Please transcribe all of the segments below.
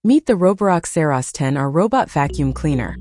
Meet the Roborock Saros 10R Robot Vacuum Cleaner.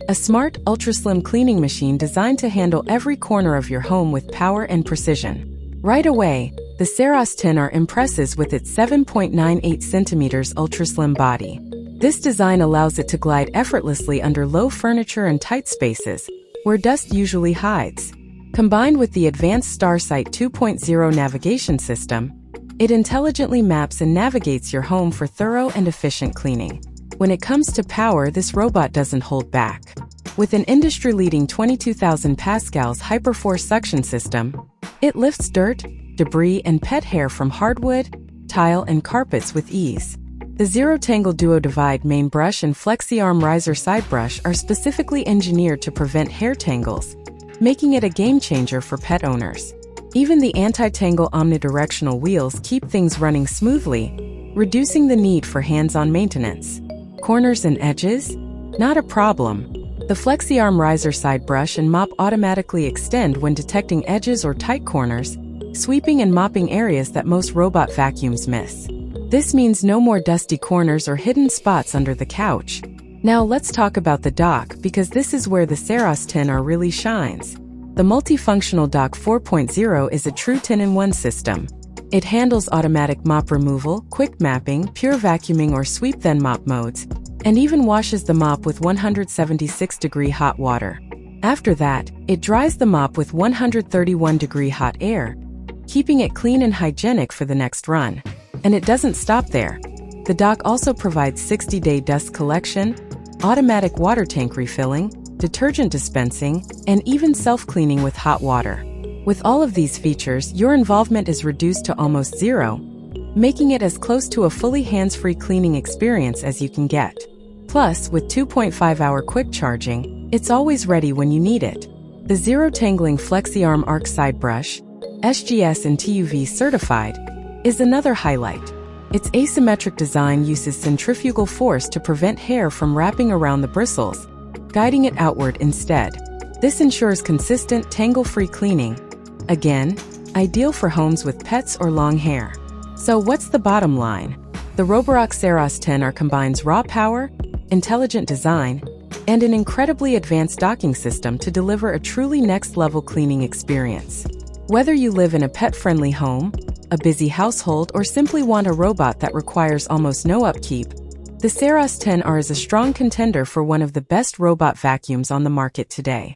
A smart, ultra-slim cleaning machine designed to handle every corner of your home with power and precision. Right away, the Saros 10R impresses with its 7.98 centimeters ultra-slim body. This design allows it to glide effortlessly under low furniture and tight spaces, where dust usually hides. Combined with the advanced StarSight 2.0 navigation system, it intelligently maps and navigates your home for thorough and efficient cleaning. When it comes to power, this robot doesn't hold back. With an industry-leading 22,000 pascals HyperForce suction system, it lifts dirt, debris, and pet hair from hardwood, tile, and carpets with ease. The Zero-Tangle DuoDivide main brush and FlexiArm riser side brush are specifically engineered to prevent hair tangles, making it a game-changer for pet owners. Even the anti-tangle omnidirectional wheels keep things running smoothly, reducing the need for hands-on maintenance. Corners and edges? Not a problem. The FlexiArm riser side brush and mop automatically extend when detecting edges or tight corners, sweeping and mopping areas that most robot vacuums miss. This means no more dusty corners or hidden spots under the couch. Now let's talk about the dock, because this is where the Saros 10R really shines. The multifunctional dock 4.0 is a true 10-in-1 system. It handles automatic mop removal, quick mapping, pure vacuuming or sweep then mop modes, and even washes the mop with 176-degree hot water. After that, it dries the mop with 131-degree hot air, keeping it clean and hygienic for the next run. And it doesn't stop there. The dock also provides 60-day dust collection, automatic water tank refilling, detergent dispensing, and even self-cleaning with hot water. With all of these features, your involvement is reduced to almost zero, making it as close to a fully hands-free cleaning experience as you can get. Plus, with 2.5-hour quick charging, it's always ready when you need it. The Zero-Tangling FlexiArm Arc Side Brush, SGS and TUV certified, is another highlight. Its asymmetric design uses centrifugal force to prevent hair from wrapping around the bristles, guiding it outward instead. This ensures consistent, tangle-free cleaning. Again, ideal for homes with pets or long hair. So what's the bottom line? The Roborock Saros 10R combines raw power, intelligent design, and an incredibly advanced docking system to deliver a truly next-level cleaning experience. Whether you live in a pet-friendly home, a busy household, or simply want a robot that requires almost no upkeep, the Saros 10R is a strong contender for one of the best robot vacuums on the market today.